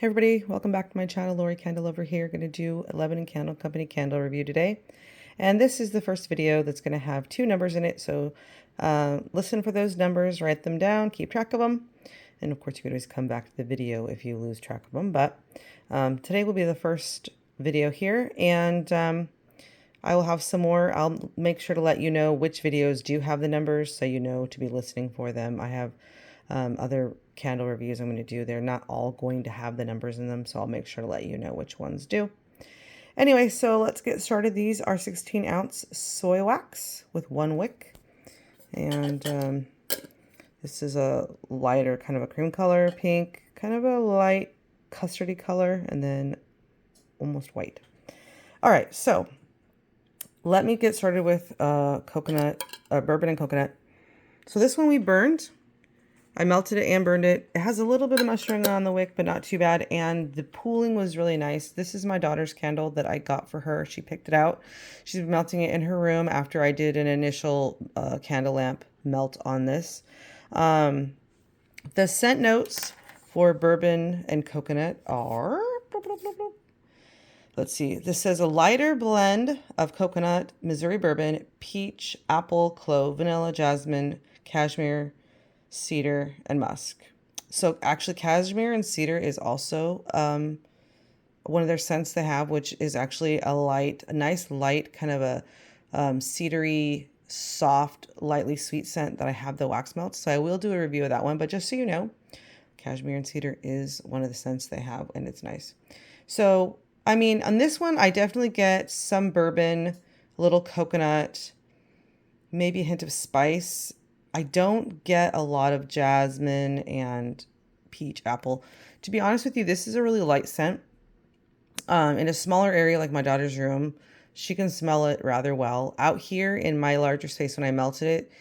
Hey everybody, welcome back to my channel. Lori Candle over here. Going to do a Lebanon Candle Company candle review today. And this is the first video that's going to have two numbers in it. So listen for those numbers, write them down, keep track of them. And of course you can always come back to the video if you lose track of them. But today will be the first video here. And I will have some more. I'll make sure to let you know which videos do have the numbers so you know to be listening for them. I have other candle reviews I'm going to do. They're not all going to have the numbers in them, so I'll make sure to let you know which ones do. Anyway, so let's get started. These are 16-ounce soy wax with 1 wick. And this is a lighter, kind of a cream color, pink, kind of a light custardy color, and then almost white. All right, so let me get started with bourbon and coconut. So this one we burned. I melted it and burned it. It has a little bit of mustard on the wick, but not too bad. And the pooling was really nice. This is my daughter's candle that I got for her. She picked it out. She's been melting it in her room after I did an initial candle lamp melt on this. The scent notes for bourbon and coconut are... Let's see. This says a lighter blend of coconut, Missouri bourbon, peach, apple, clove, vanilla, jasmine, cashmere, cedar, and musk. So actually cashmere and cedar is also one of their scents they have, which is actually a nice light kind of a cedary, soft, lightly sweet scent that I have the wax melts. So I will do a review of that one, but just so you know, cashmere and cedar is one of the scents they have, and it's nice. So, I mean, on this one, I definitely get some bourbon, a little coconut, maybe a hint of spice. I don't get a lot of jasmine and peach apple. To be honest with you, this is a really light scent. In a smaller area like my daughter's room, she can smell it rather well. Out here in my larger space when I melted it,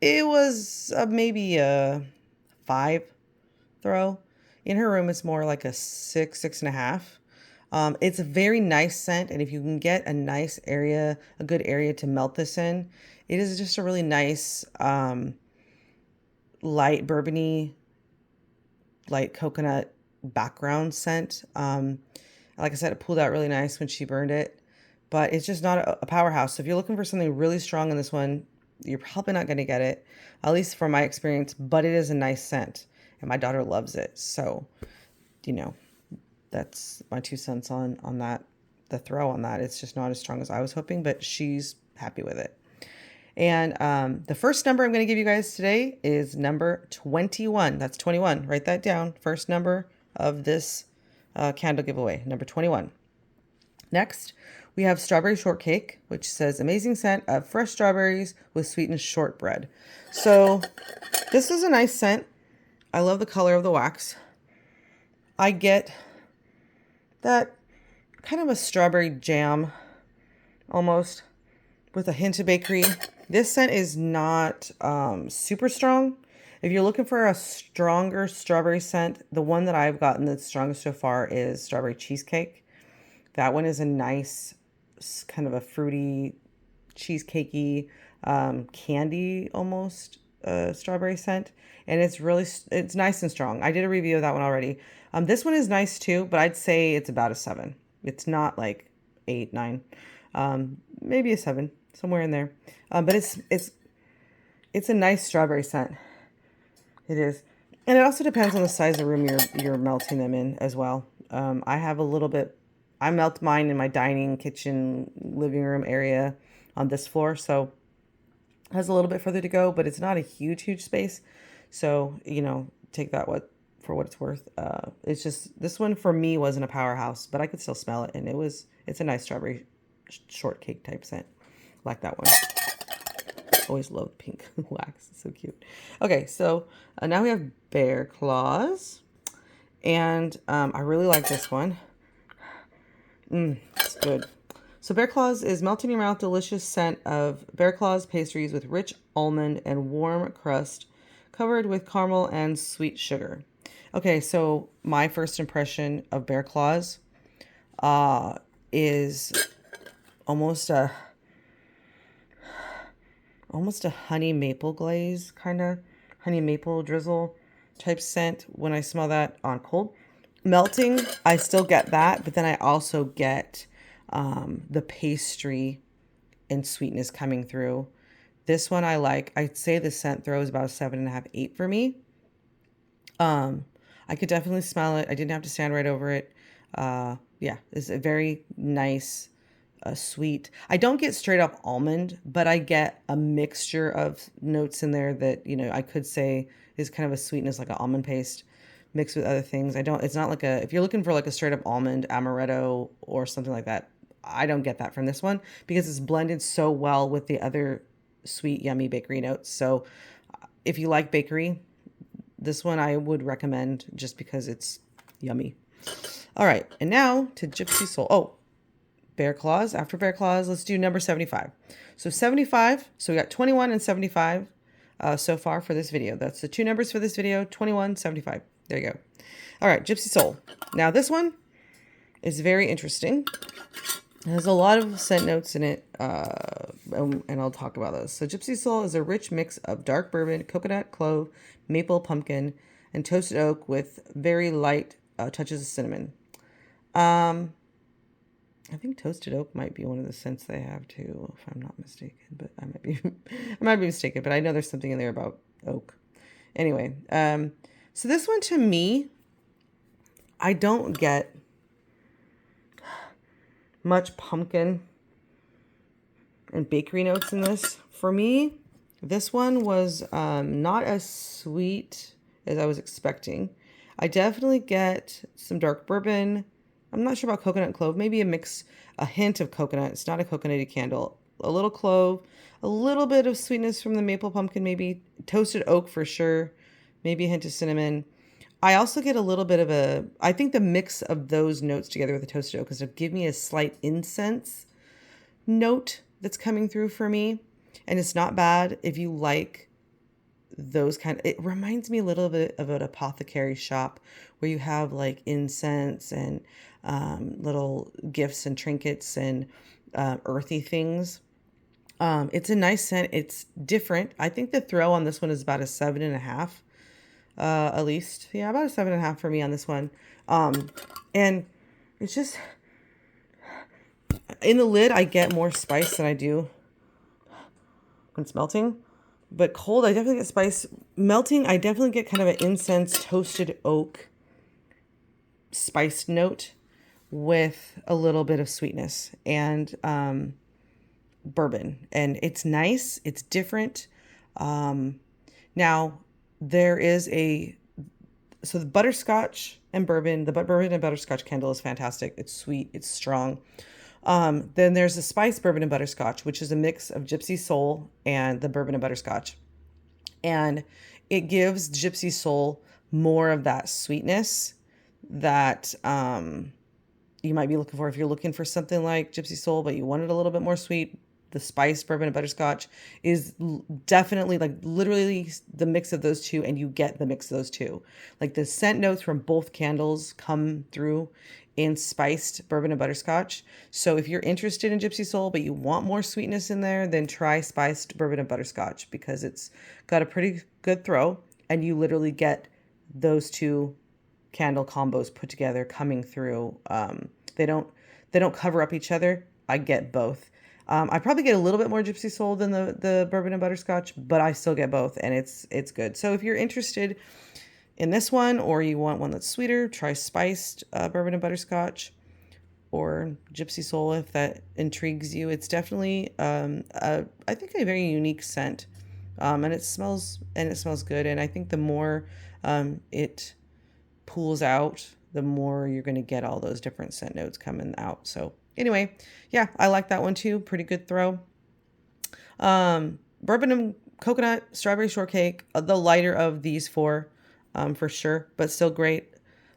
it was maybe a 5 throw. In her room, it's more like a 6, 6.5. It's a very nice scent, and if you can get a nice area, a good area to melt this in, it is just a really nice, light bourbony, light coconut background scent. Like I said, it pulled out really nice when she burned it, but it's just not a powerhouse. So if you're looking for something really strong in this one, you're probably not going to get it, at least from my experience, but it is a nice scent, and my daughter loves it. So, you know, that's my 2 cents on that, the throw on that. It's just not as strong as I was hoping, but she's happy with it. And the first number I'm going to give you guys today is number 21. That's 21. Write that down. First number of this candle giveaway, number 21. Next, we have strawberry shortcake, which says amazing scent of fresh strawberries with sweetened shortbread. So this is a nice scent. I love the color of the wax. I get that kind of a strawberry jam almost with a hint of bakery. This scent is not super strong. If you're looking for a stronger strawberry scent, the one that I've gotten that's strongest so far is strawberry cheesecake. That one is a nice kind of a fruity, cheesecakey, candy almost strawberry scent. And it's nice and strong. I did a review of that one already. This one is nice too, but I'd say it's about a 7. It's not like 8, 9, maybe a 7, somewhere in there. But it's a nice strawberry scent. It is. And it also depends on the size of room you're melting them in as well. I have a little bit, I melt mine in my dining, kitchen, living room area on this floor. So it has a little bit further to go, but it's not a huge space. So, you know, take that for what it's worth. It's just, this one for me wasn't a powerhouse, but I could still smell it. And it's a nice strawberry shortcake type scent. Like that one. Always loved pink wax. It's so cute. Okay, so now we have Bear Claws. And I really like this one. It's good. So Bear Claws is melt in your mouth delicious scent of Bear Claws pastries with rich almond and warm crust covered with caramel and sweet sugar. Okay, so my first impression of Bear Claws is almost a honey maple glaze, kind of honey maple drizzle type scent when I smell that on cold. Melting, I still get that, but then I also get the pastry and sweetness coming through. This one I like. I'd say the scent throw is about a 7.5, 8 for me. Um, I could definitely smell it. I didn't have to stand right over it. Yeah, it's a very nice, sweet. I don't get straight up almond, but I get a mixture of notes in there that, I could say is kind of a sweetness like an almond paste mixed with other things. I don't, it's not like if you're looking for like a straight up almond amaretto or something like that, I don't get that from this one because it's blended so well with the other sweet, yummy bakery notes. So if you like bakery, this one I would recommend just because it's yummy. All right, and now to Gypsy Soul. Oh, Bear Claws. After Bear Claws, let's do number 75. So 75, so we got 21 and 75 so far for this video. That's the two numbers for this video, 21, 75. There you go. All right, Gypsy Soul. Now this one is very interesting. It has a lot of scent notes in it, and I'll talk about those. So Gypsy Soul is a rich mix of dark bourbon, coconut, clove, maple, pumpkin, and toasted oak with very light touches of cinnamon. I think toasted oak might be one of the scents they have too, if I'm not mistaken. But I might be, I might be mistaken. But I know there's something in there about oak. Anyway, so this one to me, I don't get much pumpkin and bakery notes in this. For me, this one was not as sweet as I was expecting. I definitely get some dark bourbon. I'm not sure about coconut and clove. Maybe a hint of coconut. It's not a coconutty candle. A little clove, a little bit of sweetness from the maple pumpkin, maybe toasted oak for sure. Maybe a hint of cinnamon. I also get a little bit of I think the mix of those notes together with the toasted oak is to give me a slight incense note that's coming through for me. And it's not bad if you like those it reminds me a little bit of an apothecary shop where you have like incense and little gifts and trinkets and earthy things. It's a nice scent. It's different. I think the throw on this one is about a 7.5, at least. Yeah, about a 7.5 for me on this one. And it's just in the lid, I get more spice than I do when it's melting. But cold, I definitely get spice. Melting, I definitely get kind of an incense, toasted oak, spiced note with a little bit of sweetness and bourbon. And it's nice. It's different. Now, there is so the butterscotch and bourbon, the bourbon and butterscotch candle is fantastic. It's sweet. It's strong. Then there's the spice bourbon and butterscotch, which is a mix of Gypsy Soul and the bourbon and butterscotch. And it gives Gypsy Soul more of that sweetness that you might be looking for. If you're looking for something like Gypsy Soul, but you want it a little bit more sweet, the spice bourbon and butterscotch is definitely like literally the mix of those two, and you get the mix of those two. Like the scent notes from both candles come through in spiced bourbon and butterscotch. So if you're interested in Gypsy Soul, but you want more sweetness in there, then try spiced bourbon and butterscotch because it's got a pretty good throw, and you literally get those two candle combos put together coming through. They don't cover up each other. I get both. I probably get a little bit more Gypsy Soul than the bourbon and butterscotch, but I still get both, and it's good. So if you're interested in this one, or you want one that's sweeter, try spiced bourbon and butterscotch or Gypsy Soul if that intrigues you. It's definitely, I think, a very unique scent, and it smells good. And I think the more it pools out, the more you're going to get all those different scent notes coming out. So anyway, yeah, I like that one too. Pretty good throw. Bourbon and coconut, strawberry shortcake, the lighter of these four. For sure, but still great,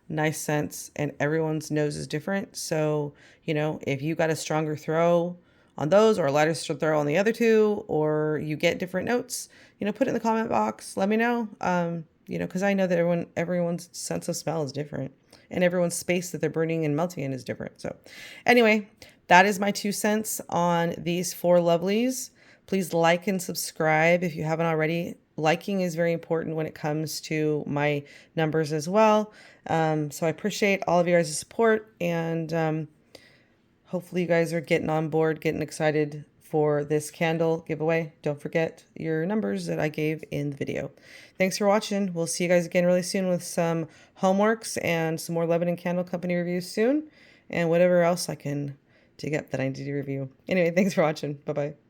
nice scents, and everyone's nose is different. So, if you got a stronger throw on those or a lighter throw on the other two, or you get different notes, put it in the comment box. Let me know, because I know that everyone's sense of smell is different, and everyone's space that they're burning and melting in is different. So anyway, that is my 2 cents on these 4 lovelies. Please like and subscribe if you haven't already. liking is very important when it comes to my numbers as well. So I appreciate all of you guys' support, and hopefully you guys are getting on board, getting excited for this candle giveaway. Don't forget your numbers that I gave in the video. Thanks for watching. We'll see you guys again really soon with some homeworks and some more Lebanon Candle Company reviews soon, and whatever else I can dig up that I need to review. Anyway, thanks for watching. Bye-bye.